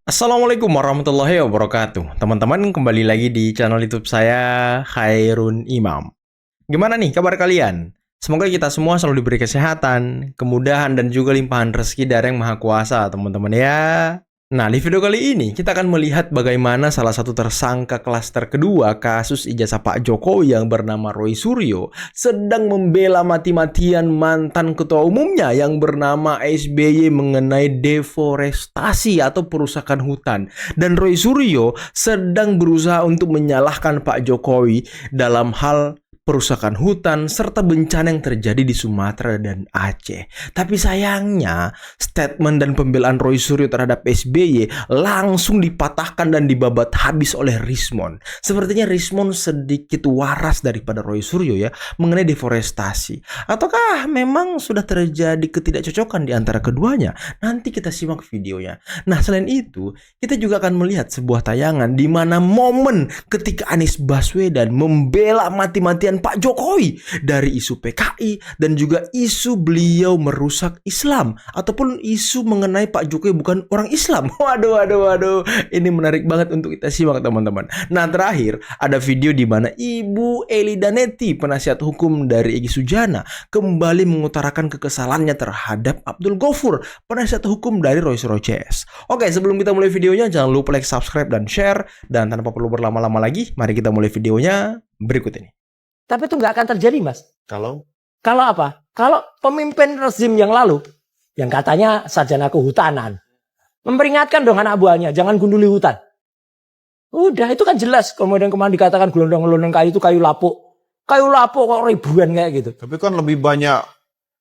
Assalamualaikum warahmatullahi wabarakatuh. Teman-teman, kembali lagi di channel YouTube saya, Khairun Imam. Gimana nih kabar kalian? Semoga kita semua selalu diberi kesehatan, kemudahan, dan juga limpahan rezeki dari Yang Maha Kuasa, teman-teman ya. Nah, di video kali ini kita akan melihat bagaimana salah satu tersangka klaster kedua kasus ijazah Pak Jokowi yang bernama Roy Suryo sedang membela mati-matian mantan ketua umumnya yang bernama SBY mengenai deforestasi atau perusakan hutan. Dan Roy Suryo sedang berusaha untuk menyalahkan Pak Jokowi dalam hal perusakan hutan, serta bencana yang terjadi di Sumatera dan Aceh. Tapi sayangnya, statement dan pembelaan Roy Suryo terhadap SBY langsung dipatahkan dan dibabat habis oleh Rismond. Sepertinya Rismond sedikit waras daripada Roy Suryo ya, mengenai deforestasi. Ataukah memang sudah terjadi ketidakcocokan di antara keduanya? Nanti kita simak videonya. Nah, selain itu, kita juga akan melihat sebuah tayangan di mana momen ketika Anies Baswedan membela mati-matian Pak Jokowi dari isu PKI dan juga isu beliau merusak Islam ataupun isu mengenai Pak Jokowi bukan orang Islam. Waduh. Ini menarik banget untuk kita simak, teman-teman. Nah, terakhir ada video di mana Ibu Eli Danetti, penasihat hukum dari Egy Sujana, kembali mengutarakan kekesalannya terhadap Abdul Gofur, penasihat hukum dari Roy Suryo CS. Oke, sebelum kita mulai videonya, jangan lupa like, subscribe, dan share. Dan tanpa perlu berlama-lama lagi, mari kita mulai videonya berikut ini. Tapi itu nggak akan terjadi, Mas. Kalau apa? Kalau pemimpin rezim yang lalu, yang katanya sarjana kehutanan, memperingatkan dong anak buahnya, jangan gunduli hutan. Udah, itu kan jelas. Kemudian kemarin dikatakan gelondong-gelondong kayu itu kayu lapuk. Kayu lapuk kok ribuan kayak gitu. tapi kan lebih banyak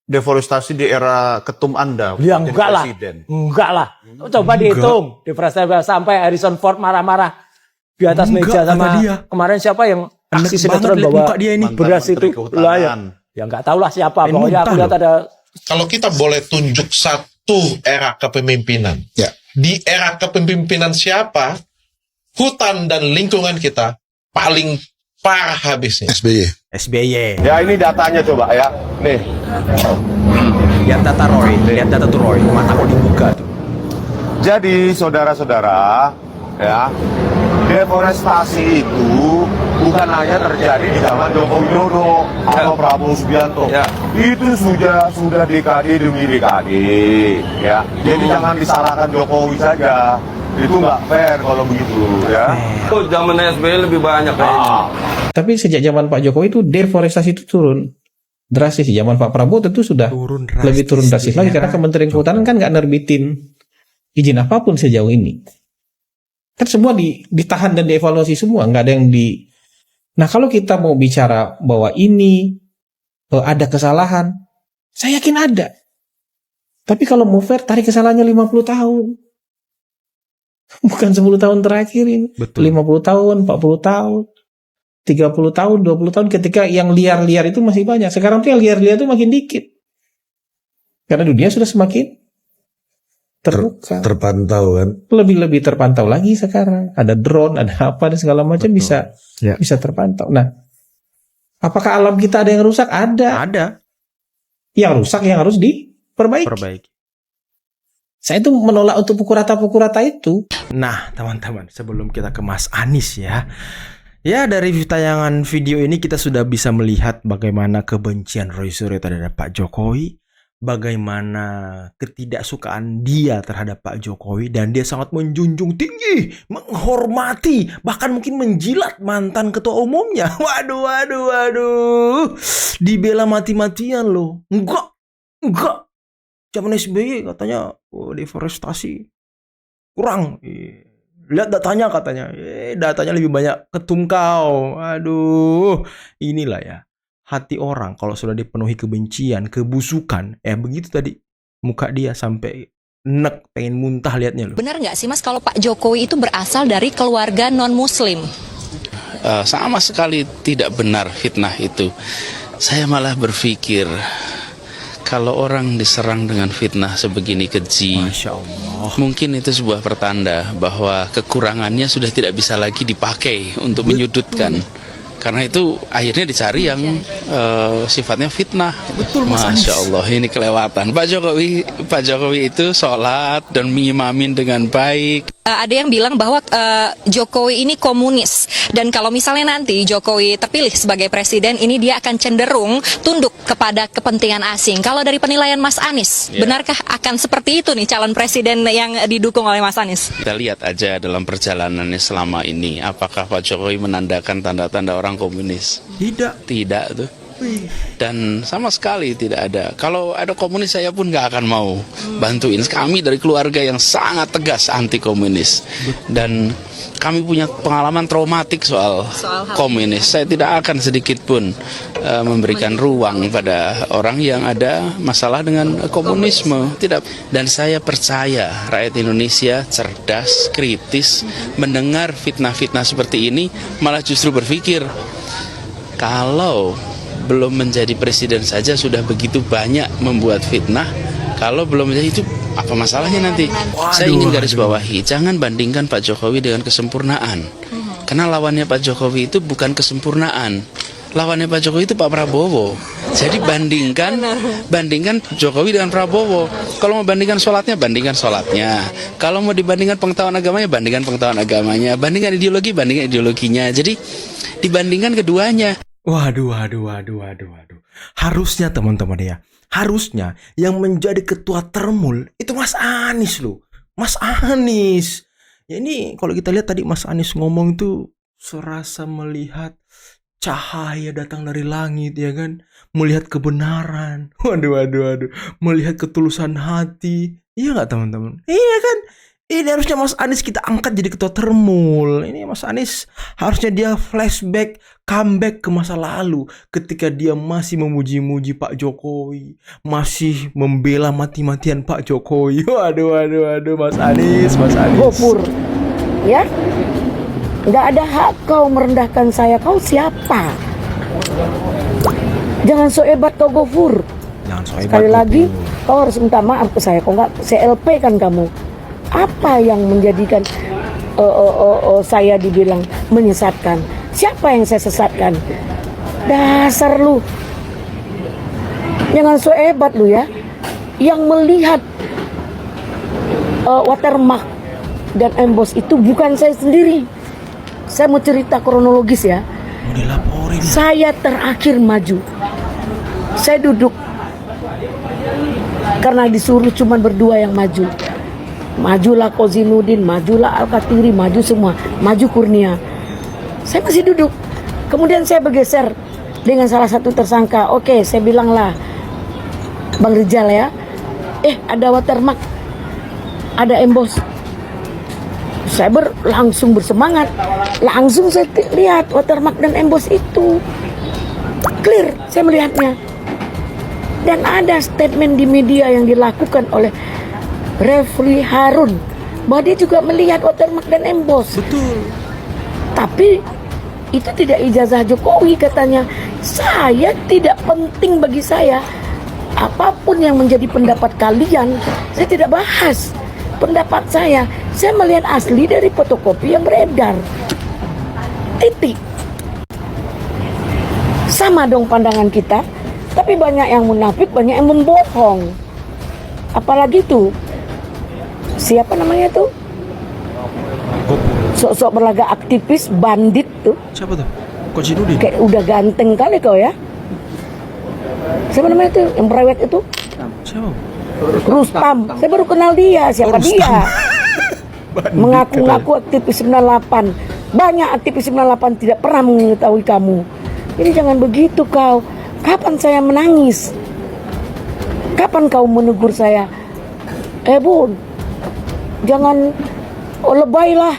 deforestasi di era ketum Anda. Ya jadi enggak lah. presiden. Enggak lah. Coba dihitung. Deforestasi sampai Harrison Ford marah-marah di atas meja sama dia. Kemarin siapa yang aksi Enak sinetron banget liat bawa muka dia ini. Mantan beras Menteri itu Kehutanan. lah ya nggak tahu lah siapa. Main Pokoknya aku muntah lihat loh. ada Kalau kita boleh tunjuk satu era kepemimpinan, Ya. di era kepemimpinan siapa hutan dan lingkungan kita paling parah habisnya? SBY. Ya ini datanya coba ya. Nih. Lihat data Roy, lihat data tuh Roy, mata kok dibuka tuh. Jadi saudara-saudara ya, deforestasi itu bukan hanya terjadi di zaman Joko Widodo atau Prabowo Subianto. Ya. Itu sudah dekade demi dekade ya. Jadi jangan disalahkan Jokowi saja. Itu nggak fair kalau begitu ya. Oh, zaman SBY lebih banyak kayaknya. Tapi sejak zaman Pak Jokowi itu deforestasi itu turun drastis. Zaman Pak Prabowo tentu sudah lebih turun drastis lagi karena Kementerian Kehutanan kan nggak nerbitin izin apapun sejauh ini. Kan semua ditahan dan dievaluasi semua, nggak ada yang di. Nah, kalau kita mau bicara bahwa ini ada kesalahan, saya yakin ada. Tapi kalau mau fair, tarik kesalahannya 50 tahun. Bukan 10 tahun terakhir ini. Betul. 50 tahun, 40 tahun. 30 tahun, 20 tahun ketika yang liar-liar itu masih banyak. Sekarang tuh yang liar-liar itu makin dikit. Karena dunia sudah semakin terbuka. Terpantau kan. Lebih-lebih terpantau lagi sekarang. Ada drone, ada apa dan segala macam bisa terpantau. Nah, apakah alam kita ada yang rusak? Ada. Yang rusak yang harus diperbaiki. Perbaiki. Saya itu menolak untuk pukul rata itu. Nah, teman-teman, sebelum kita ke Mas Anies ya. Ya, dari tayangan video ini kita sudah bisa melihat bagaimana kebencian Roy Suryo terhadap Pak Jokowi, bagaimana ketidaksukaan dia terhadap Pak Jokowi, dan dia sangat menjunjung tinggi, menghormati, bahkan mungkin menjilat mantan ketua umumnya. Waduh. Dibela mati-matian loh. Enggak. Zaman SBY katanya deforestasi kurang. Lihat datanya katanya. Datanya lebih banyak ketum kau. Aduh. Inilah ya. Hati orang kalau sudah dipenuhi kebencian, kebusukan. Begitu tadi. Muka dia sampai nek, pengen muntah liatnya loh. Benar nggak sih Mas kalau Pak Jokowi itu berasal dari keluarga non-muslim? Sama sekali tidak benar fitnah itu. Saya malah berpikir kalau orang diserang dengan fitnah sebegini keji, Masya Allah. mungkin itu sebuah pertanda bahwa kekurangannya sudah tidak bisa lagi dipakai untuk menyudutkan. Karena itu akhirnya dicari yang sifatnya fitnah. Betul, Mas Anies. Masya Allah, ini kelewatan. Pak Jokowi itu sholat dan mengimamin dengan baik. ada yang bilang bahwa Jokowi ini komunis, dan kalau misalnya nanti Jokowi terpilih sebagai presiden, ini dia akan cenderung tunduk kepada kepentingan asing. Kalau dari penilaian Mas Anies, benarkah akan seperti itu nih calon presiden yang didukung oleh Mas Anies? Kita lihat aja dalam perjalanannya selama ini, apakah Pak Jokowi menandakan tanda-tanda orang komunis? Tidak tuh. Dan sama sekali tidak ada. Kalau ada komunis saya pun nggak akan mau bantuin. Kami dari keluarga yang sangat tegas anti komunis, dan kami punya pengalaman traumatik soal komunis. Saya tidak akan sedikit pun memberikan ruang pada orang yang ada masalah dengan komunisme. Tidak. Dan saya percaya rakyat Indonesia cerdas, kritis, mendengar fitnah-fitnah seperti ini, malah justru berpikir, kalau belum menjadi presiden saja sudah begitu banyak membuat fitnah, kalau belum menjadi itu apa masalahnya nanti? Saya ingin garis bawahi, jangan bandingkan Pak Jokowi dengan kesempurnaan. Karena lawannya Pak Jokowi itu bukan kesempurnaan. Lawannya Pak Jokowi itu Pak Prabowo. Jadi bandingkan Jokowi dengan Prabowo. Kalau mau bandingkan sholatnya, bandingkan sholatnya. Kalau mau dibandingkan pengetahuan agamanya, bandingkan pengetahuan agamanya. Bandingkan ideologi, bandingkan ideologinya. Jadi dibandingkan keduanya. Waduh. Harusnya teman-teman ya, harusnya yang menjadi ketua termul itu Mas Anies loh. Mas Anies. Ya ini kalau kita lihat tadi Mas Anies ngomong itu serasa melihat cahaya datang dari langit, ya kan? Melihat kebenaran. Waduh. Melihat ketulusan hati. Iya nggak teman-teman? Iya kan? Ini harusnya Mas Anies kita angkat jadi ketua termul. Ini Mas Anies harusnya dia flashback, comeback ke masa lalu ketika dia masih memuji-muji Pak Jokowi, masih membela mati-matian Pak Jokowi. Waduh, Mas Anies. Gofur, ya, nggak ada hak kau merendahkan saya. Kau siapa? Jangan so hebat kau, Gofur. Sekali lagi, kau harus minta maaf ke saya. Kau nggak CLP kan kamu? Apa yang menjadikan saya dibilang menyesatkan? Siapa yang saya sesatkan? Dasar lu. Jangan so hebat lu ya. Yang melihat watermark dan emboss itu bukan saya sendiri. Saya mau cerita kronologis ya. Saya terakhir maju. Saya duduk karena disuruh cuma berdua yang maju. Majulah Kozinudin, majulah Al-Katiri, maju semua, maju Kurnia. Saya masih duduk. Kemudian saya bergeser dengan salah satu tersangka. Oke, saya bilanglah, Bang Rizal ya, ada watermark, ada emboss. Saya langsung bersemangat. Langsung saya lihat watermark dan emboss itu. Clear, saya melihatnya. Dan ada statement di media yang dilakukan oleh Refli Harun bahwa dia juga melihat watermark dan emboss. Betul. Tapi itu tidak ijazah Jokowi katanya. Saya tidak penting bagi saya. Apapun yang menjadi pendapat kalian, saya tidak bahas. Pendapat saya melihat asli dari fotokopi yang beredar. Titik. Sama dong pandangan kita. Tapi banyak yang munafik, banyak yang membohong. Apalagi tuh, siapa namanya tuh? Sok-sok berlagak aktivis, bandit tuh. Siapa tuh? Kozinudin. Kayak udah ganteng kali kau ya. Siapa namanya tuh? Yang prewed itu? Siapa? Rustam. Saya baru kenal dia. Siapa dia? Mengaku-ngaku aktivis 98. Banyak aktivis 98 tidak pernah mengetahui kamu. Jadi jangan begitu kau. Kapan saya menangis? Kapan kau menegur saya? Bun, jangan lebay lah.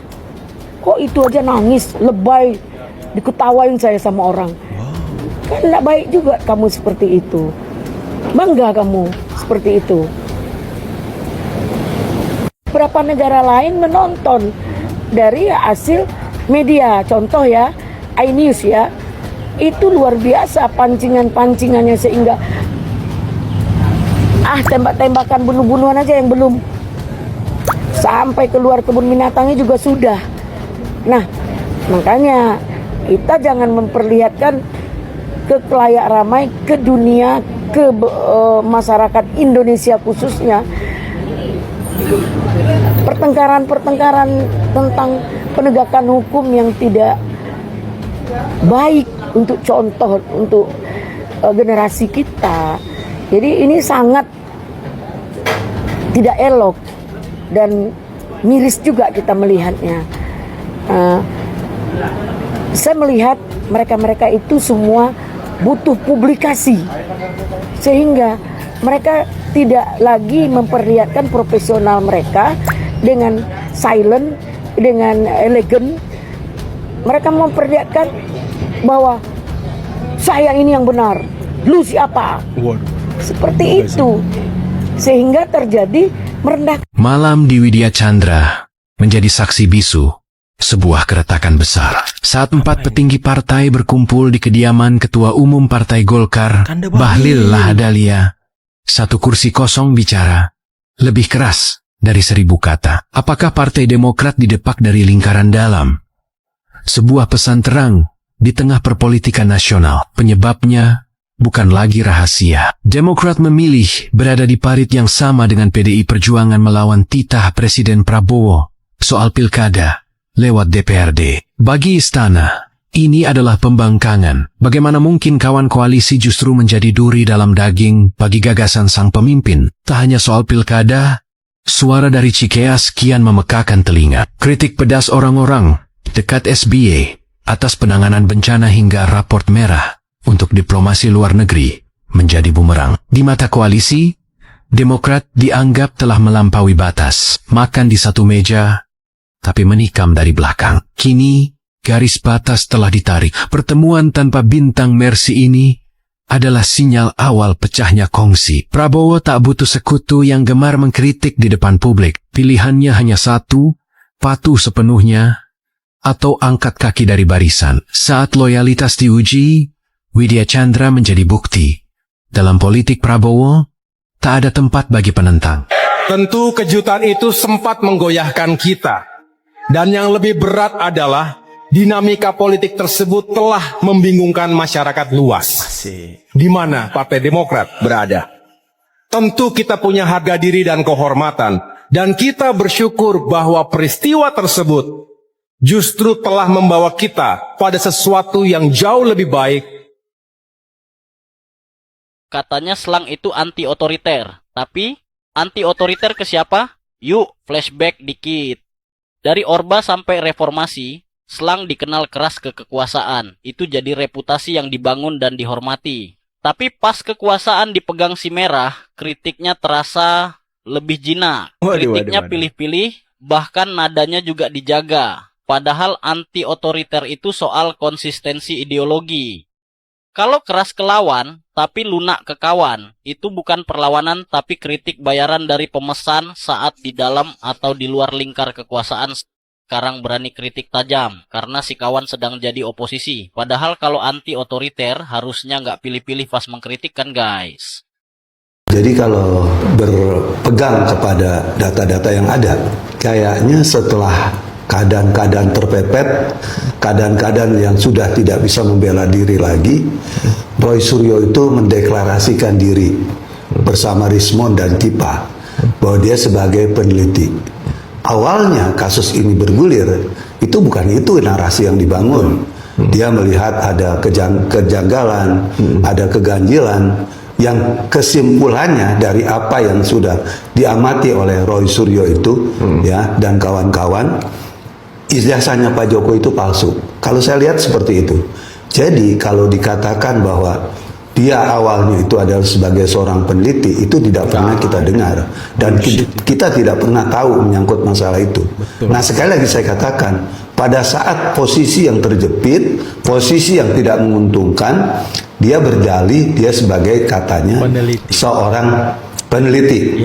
Kok itu aja nangis, lebay, diketawain saya sama orang. Kan tidak baik juga kamu seperti itu. Bangga kamu seperti itu. Beberapa negara lain menonton dari hasil media. Contoh ya, iNews ya. Itu luar biasa pancingan-pancingannya sehingga tembak-tembakan bunuh-bunuhan aja yang belum. Sampai keluar kebun binatangnya juga sudah. Nah, makanya kita jangan memperlihatkan ke kelayak ramai, ke dunia, ke masyarakat Indonesia khususnya pertengkaran-pertengkaran tentang penegakan hukum yang tidak baik untuk contoh untuk generasi kita. Jadi ini sangat tidak elok dan miris juga kita melihatnya. Saya melihat mereka-mereka itu semua butuh publikasi sehingga mereka tidak lagi memperlihatkan profesional mereka dengan silent, dengan elegan. Mereka memperlihatkan bahwa saya ini yang benar, lu siapa? Seperti itu, sehingga terjadi merendahkan. Malam di Widya Chandra menjadi saksi bisu sebuah keretakan besar saat 4 petinggi partai berkumpul di kediaman Ketua Umum Partai Golkar, Bahlil Lahadalia. 1 kursi kosong bicara lebih keras dari 1000 kata. Apakah Partai Demokrat didepak dari lingkaran dalam? Sebuah pesan terang di tengah perpolitikan nasional. Penyebabnya bukan lagi rahasia. Demokrat memilih berada di parit yang sama dengan PDI Perjuangan melawan titah Presiden Prabowo soal pilkada lewat DPRD. Bagi istana, ini adalah pembangkangan. Bagaimana mungkin kawan koalisi justru menjadi duri dalam daging bagi gagasan sang pemimpin? Tak hanya soal pilkada, suara dari Cikeas kian memekakan telinga. Kritik pedas orang-orang dekat SBY atas penanganan bencana hingga raport merah untuk diplomasi luar negeri menjadi bumerang. Di mata koalisi, Demokrat dianggap telah melampaui batas, makan di satu meja, tapi menikam dari belakang. Kini, garis batas telah ditarik. Pertemuan tanpa bintang Mercy ini adalah sinyal awal pecahnya kongsi. Prabowo tak butuh sekutu yang gemar mengkritik di depan publik. Pilihannya hanya satu, patuh sepenuhnya, atau angkat kaki dari barisan. Saat loyalitas diuji, Widya Chandra menjadi bukti. Dalam politik Prabowo, tak ada tempat bagi penentang. Tentu kejutan itu sempat menggoyahkan kita. Dan yang lebih berat adalah dinamika politik tersebut telah membingungkan masyarakat luas. Di mana Partai Demokrat berada. Tentu kita punya harga diri dan kehormatan. Dan kita bersyukur bahwa peristiwa tersebut justru telah membawa kita pada sesuatu yang jauh lebih baik. Katanya selang itu anti-otoriter. Tapi anti-otoriter ke siapa? Yuk flashback dikit. Dari Orba sampai reformasi, selang dikenal keras ke kekuasaan. Itu jadi reputasi yang dibangun dan dihormati. Tapi pas kekuasaan dipegang si merah, kritiknya terasa lebih jinak. Kritiknya pilih-pilih, bahkan nadanya juga dijaga. Padahal anti-otoriter itu soal konsistensi ideologi. Kalau keras ke lawan, tapi lunak ke kawan, itu bukan perlawanan tapi kritik bayaran dari pemesan saat di dalam atau di luar lingkar kekuasaan. Sekarang berani kritik tajam, karena si kawan sedang jadi oposisi. Padahal kalau anti-otoriter, harusnya nggak pilih-pilih pas mengkritik kan guys. Jadi kalau berpegang kepada data-data yang ada, kayaknya setelah keadaan-keadaan terpepet, keadaan-keadaan yang sudah tidak bisa membela diri lagi, Roy Suryo itu mendeklarasikan diri bersama Rismond dan Tipa bahwa dia sebagai peneliti. Awalnya kasus ini bergulir, itu bukan itu narasi yang dibangun. Dia melihat ada kejanggalan, ada keganjilan, yang kesimpulannya dari apa yang sudah diamati oleh Roy Suryo itu, ya, dan kawan-kawan, ijazahnya Pak Jokowi itu palsu. Kalau saya lihat seperti itu. Jadi kalau dikatakan bahwa dia awalnya itu adalah sebagai seorang peneliti, itu tidak pernah kita dengar. Dan kita tidak pernah tahu menyangkut masalah itu. Nah, sekali lagi saya katakan, pada saat posisi yang terjepit, posisi yang tidak menguntungkan, dia berdalih dia sebagai katanya seorang peneliti.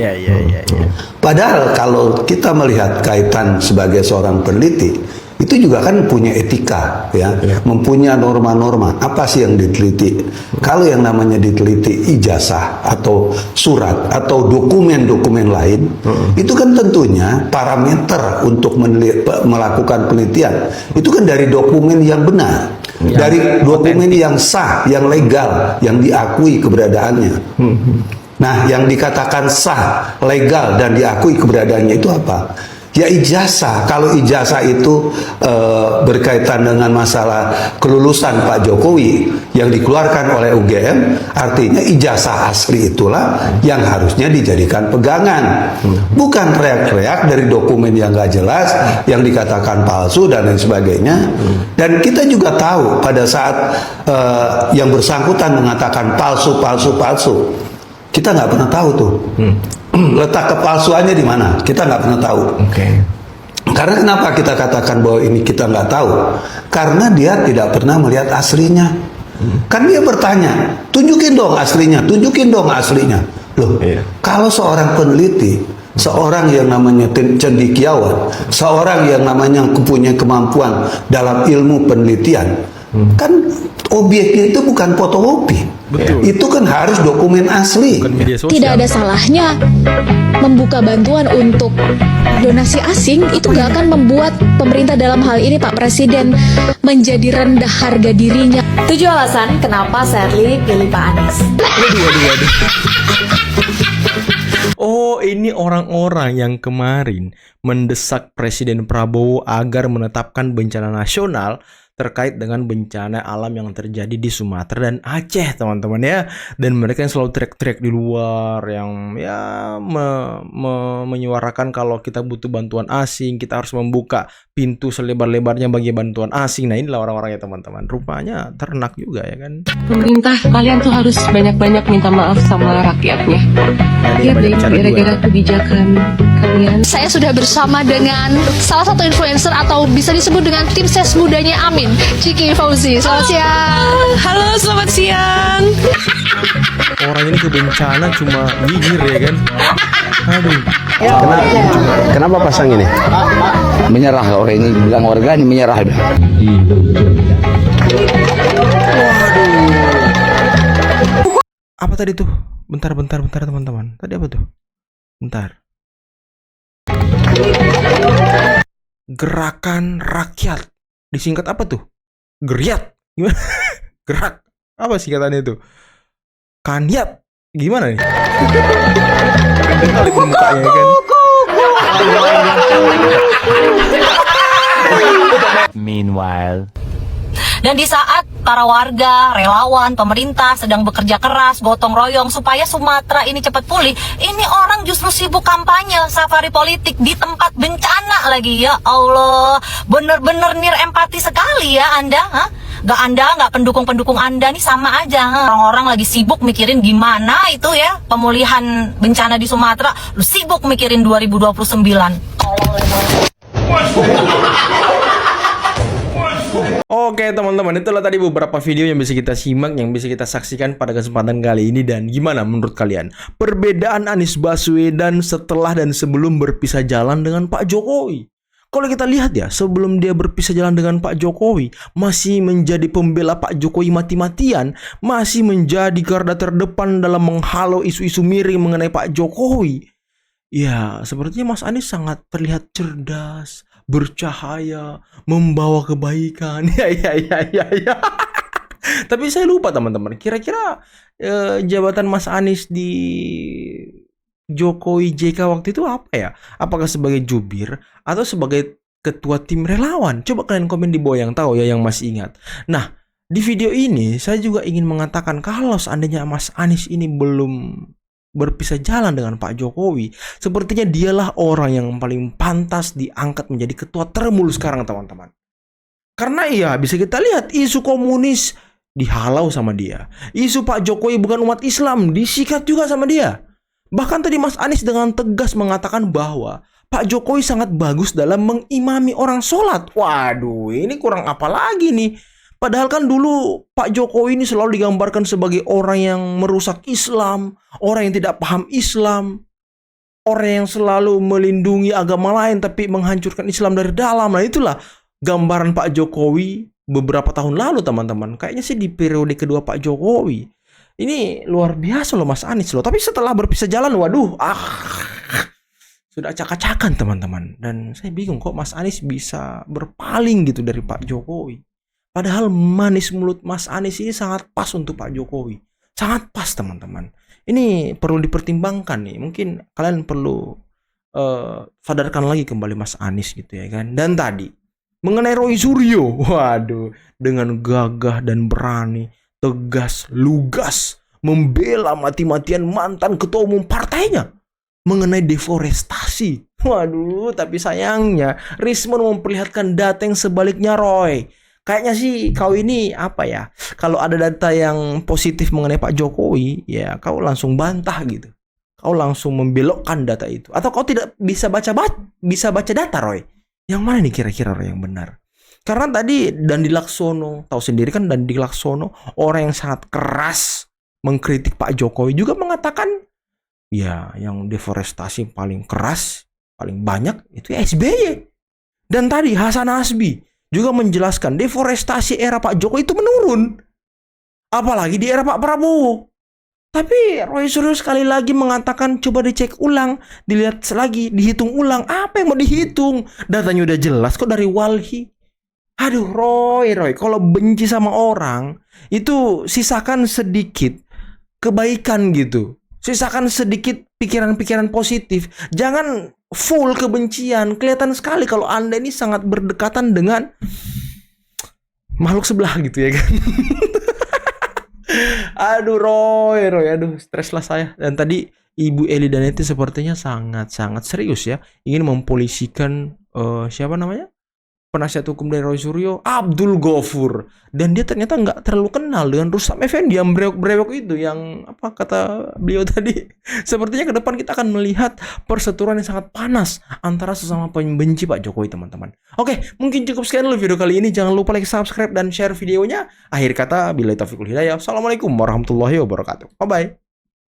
Padahal kalau kita melihat kaitan sebagai seorang peneliti, itu juga kan punya etika, ya, mempunyai norma-norma. Apa sih yang diteliti? Kalau yang namanya diteliti ijazah atau surat atau dokumen-dokumen lain, itu kan tentunya parameter untuk melakukan penelitian. Itu kan dari dokumen yang benar, dari dokumen yang sah, yang legal, yang diakui keberadaannya. Nah, yang dikatakan sah, legal, dan diakui keberadaannya itu apa? Ya ijazah, kalau ijazah itu berkaitan dengan masalah kelulusan Pak Jokowi yang dikeluarkan oleh UGM, artinya ijazah asli itulah yang harusnya dijadikan pegangan. Bukan teriak-teriak dari dokumen yang gak jelas, yang dikatakan palsu dan lain sebagainya. Dan kita juga tahu pada saat yang bersangkutan mengatakan palsu, kita nggak pernah tahu tuh. Letak kepalsuannya di mana? Kita nggak pernah tahu. Karena kenapa kita katakan bahwa ini kita nggak tahu? Karena dia tidak pernah melihat aslinya. Kan dia bertanya, tunjukin dong aslinya, tunjukin dong aslinya. Loh, kalau seorang peneliti, seorang yang namanya cendekiawan, seorang yang namanya mempunyai kemampuan dalam ilmu penelitian, kan objeknya itu bukan fotokopi. Betul. Itu kan harus dokumen asli. Tidak ada salahnya membuka bantuan untuk donasi asing. Itu gak akan membuat pemerintah dalam hal ini Pak Presiden menjadi rendah harga dirinya. 7 alasan kenapa Sherly pilih Pak Anies. Oh, ini orang-orang yang kemarin mendesak Presiden Prabowo agar menetapkan bencana nasional terkait dengan bencana alam yang terjadi di Sumatera dan Aceh, teman-teman ya. Dan mereka yang selalu teriak-teriak di luar, yang ya menyuarakan kalau kita butuh bantuan asing, kita harus membuka pintu selebar-lebarnya bagi bantuan asing. Nah, inilah orang-orang ya, teman-teman. Rupanya ternak juga ya kan. Pemerintah, kalian tuh harus banyak-banyak minta maaf sama rakyatnya. Iya, gara-gara kebijakan kalian. Saya sudah bersama dengan salah satu influencer atau bisa disebut dengan tim ses mudanya Amin, Ciki Fauzi. Selamat siang. Halo, selamat siang. Orang ini ke bencana cuma gigir ya kan. Aduh. Kenapa pasang ini? Menyerah orang ini, bilang warga ini menyerah. Apa tadi tuh? Bentar teman-teman. Tadi apa tuh? Bentar. Gerakan rakyat. Disingkat apa tuh? Geriat. Gimana? Gerak. Apa singkatannya itu? Kaniat. Gimana nih? Kali mukanya kan. Meanwhile. Dan di saat para warga, relawan, pemerintah sedang bekerja keras, gotong royong supaya Sumatera ini cepat pulih, ini orang justru sibuk kampanye, safari politik di tempat bencana lagi. Ya Allah, bener-bener nir empati sekali ya Anda, ha? Nggak pendukung-pendukung Anda nih sama aja. Orang-orang lagi sibuk mikirin gimana itu ya pemulihan bencana di Sumatera, lu sibuk mikirin 2029. Oke teman-teman, itulah tadi beberapa video yang bisa kita simak, yang bisa kita saksikan pada kesempatan kali ini. Dan gimana menurut kalian perbedaan Anies Baswedan setelah dan sebelum berpisah jalan dengan Pak Jokowi? Kalau kita lihat ya, sebelum dia berpisah jalan dengan Pak Jokowi, masih menjadi pembela Pak Jokowi mati-matian, masih menjadi garda terdepan dalam menghalau isu-isu miring mengenai Pak Jokowi. Ya, sepertinya Mas Anies sangat terlihat cerdas, bercahaya, membawa kebaikan. Ya. Tapi saya lupa teman-teman, kira-kira jabatan Mas Anies di Jokowi JK waktu itu apa ya? Apakah sebagai jubir atau sebagai ketua tim relawan? Coba kalian komen di bawah yang tahu ya, yang masih ingat. Nah, di video ini saya juga ingin mengatakan kalau seandainya Mas Anies ini belum berpisah jalan dengan Pak Jokowi, sepertinya dialah orang yang paling pantas diangkat menjadi ketua termul sekarang teman-teman. Karena iya, bisa kita lihat isu komunis dihalau sama dia. Isu Pak Jokowi bukan umat Islam disikat juga sama dia. Bahkan tadi Mas Anies dengan tegas mengatakan bahwa Pak Jokowi sangat bagus dalam mengimami orang sholat. Waduh, ini kurang apa lagi nih? Padahal kan dulu Pak Jokowi ini selalu digambarkan sebagai orang yang merusak Islam, orang yang tidak paham Islam, orang yang selalu melindungi agama lain tapi menghancurkan Islam dari dalam. Nah, itulah gambaran Pak Jokowi beberapa tahun lalu teman-teman. Kayaknya sih di periode kedua Pak Jokowi. Ini luar biasa loh Mas Anies loh. Tapi setelah berpisah jalan, waduh, sudah acak-acakan teman-teman. Dan saya bingung kok Mas Anies bisa berpaling gitu dari Pak Jokowi. Padahal manis mulut Mas Anies ini sangat pas untuk Pak Jokowi. Sangat pas teman-teman. Ini perlu dipertimbangkan nih. Mungkin kalian perlu sadarkan lagi kembali Mas Anies gitu ya kan. Dan tadi mengenai Roy Suryo, waduh, dengan gagah dan berani, tegas, lugas, membela mati-matian mantan ketua umum partainya mengenai deforestasi. Waduh, tapi sayangnya Rismon memperlihatkan data yang sebaliknya, Roy. Kayaknya sih kau ini apa ya? Kalau ada data yang positif mengenai Pak Jokowi, ya kau langsung bantah gitu. Kau langsung membelokkan data itu. Atau kau tidak bisa baca data, Roy. Yang mana nih kira-kira Roy yang benar? Karena tadi Dandi Laksono, tahu sendiri kan Dandi Laksono orang yang sangat keras mengkritik Pak Jokowi, juga mengatakan ya yang deforestasi paling keras, paling banyak itu SBY. Dan tadi Hasan Hasbi juga menjelaskan deforestasi era Pak Jokowi itu menurun. Apalagi di era Pak Prabowo. Tapi Roy Suryo sekali lagi mengatakan coba dicek ulang, dilihat lagi, dihitung ulang. Apa yang mau dihitung? Datanya udah jelas kok dari Walhi. Aduh Roy, kalau benci sama orang itu sisakan sedikit kebaikan gitu. Sisakan sedikit pikiran-pikiran positif. Jangan full kebencian. Kelihatan sekali kalau Anda ini sangat berdekatan dengan makhluk sebelah gitu ya kan. Aduh Roy, aduh stres lah saya. Dan tadi Ibu Eli Danetti sepertinya sangat-sangat serius ya, ingin mempolisikan siapa namanya? Penasihat hukum dari Roy Suryo, Abdul Ghafur. Dan dia ternyata nggak terlalu kenal dengan Rustam Effendi yang brewok-brewok itu, yang apa kata beliau tadi. Sepertinya ke depan kita akan melihat perseteruan yang sangat panas antara sesama pembenci Pak Jokowi, teman-teman. Oke, mungkin cukup sekian dulu video kali ini. Jangan lupa like, subscribe, dan share videonya. Akhir kata, billahi taufiq wal hidayah. Assalamualaikum warahmatullahi wabarakatuh. Bye-bye.